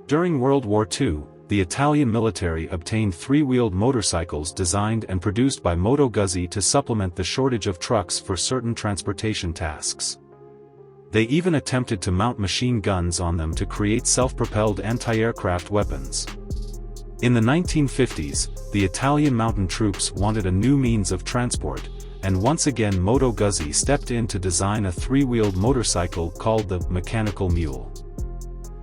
During World War II, the Italian military obtained three-wheeled motorcycles designed and produced by Moto Guzzi to supplement the shortage of trucks for certain transportation tasks. They even attempted to mount machine guns on them to create self-propelled anti-aircraft weapons. In the 1950s, the Italian mountain troops wanted a new means of transport, and once again Moto Guzzi stepped in to design a three-wheeled motorcycle called the Meccanico Mule.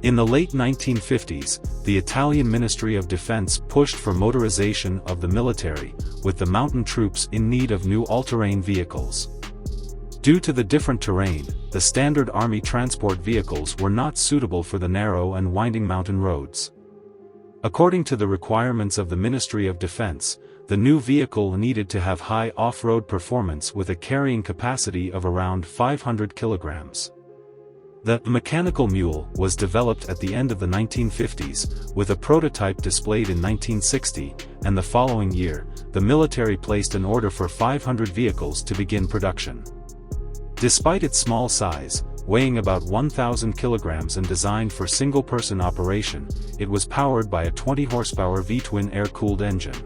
In the late 1950s, the Italian Ministry of Defense pushed for motorization of the military, with the mountain troops in need of new all-terrain vehicles. Due to the different terrain, the standard army transport vehicles were not suitable for the narrow and winding mountain roads. According to the requirements of the Ministry of Defense, the new vehicle needed to have high off-road performance with a carrying capacity of around 500 kilograms. The Mechanical Mule was developed at the end of the 1950s, with a prototype displayed in 1960, and the following year, the military placed an order for 500 vehicles to begin production. Despite its small size, weighing about 1,000 kilograms and designed for single-person operation, it was powered by a 20-horsepower V-twin air-cooled engine.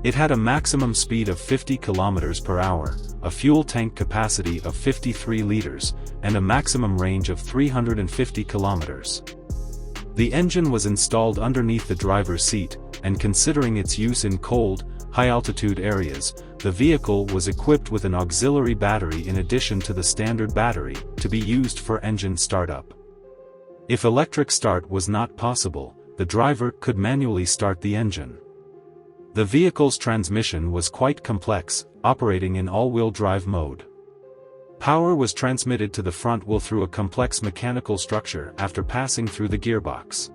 It had a maximum speed of 50 km per hour, a fuel tank capacity of 53 liters, and a maximum range of 350 kilometers. The engine was installed underneath the driver's seat, and considering its use in cold, high-altitude areas, the vehicle was equipped with an auxiliary battery in addition to the standard battery, to be used for engine startup. If electric start was not possible, the driver could manually start the engine. The vehicle's transmission was quite complex, operating in all-wheel drive mode. Power was transmitted to the front wheel through a complex mechanical structure after passing through the gearbox.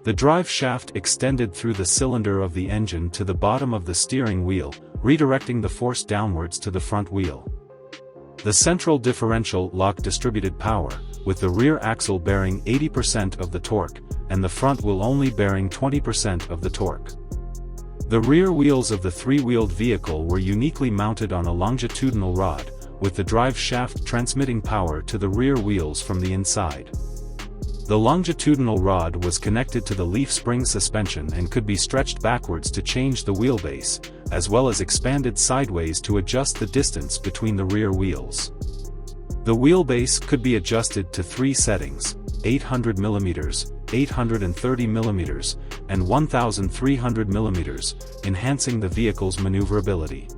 The drive shaft extended through the cylinder of the engine to the bottom of the steering wheel, redirecting the force downwards to the front wheel. The central differential lock distributed power, with the rear axle bearing 80% of the torque, and the front wheel only bearing 20% of the torque. The rear wheels of the three-wheeled vehicle were uniquely mounted on a longitudinal rod, with the drive shaft transmitting power to the rear wheels from the inside. The longitudinal rod was connected to the leaf spring suspension and could be stretched backwards to change the wheelbase, as well as expanded sideways to adjust the distance between the rear wheels. The wheelbase could be adjusted to three settings: 800 mm, 830 mm, and 1300 mm, enhancing the vehicle's maneuverability.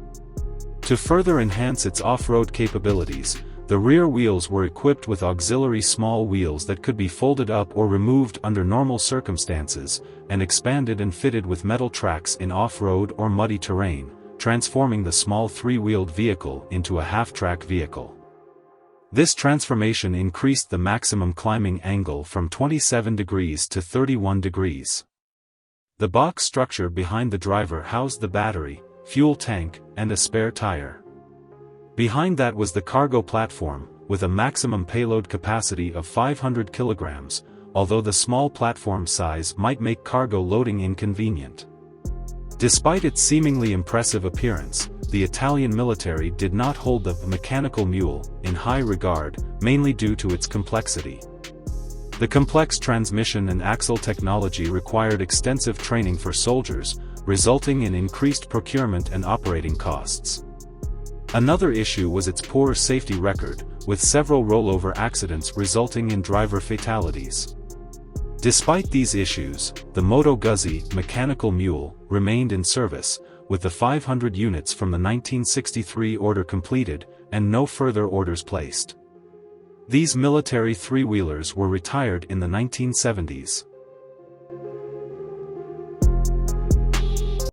To further enhance its off-road capabilities, the rear wheels were equipped with auxiliary small wheels that could be folded up or removed under normal circumstances, and expanded and fitted with metal tracks in off-road or muddy terrain, transforming the small three-wheeled vehicle into a half-track vehicle. This transformation increased the maximum climbing angle from 27 degrees to 31 degrees. The box structure behind the driver housed the battery, fuel tank, and a spare tire. Behind that was the cargo platform, with a maximum payload capacity of 500 kilograms, although the small platform size might make cargo loading inconvenient. Despite its seemingly impressive appearance, the Italian military did not hold the Mechanical Mule in high regard, mainly due to its complexity. The complex transmission and axle technology required extensive training for soldiers, resulting in increased procurement and operating costs. Another issue was its poor safety record, with several rollover accidents resulting in driver fatalities. Despite these issues, the Moto Guzzi Mechanical Mule remained in service, with the 500 units from the 1963 order completed, and no further orders placed. These military three-wheelers were retired in the 1970s.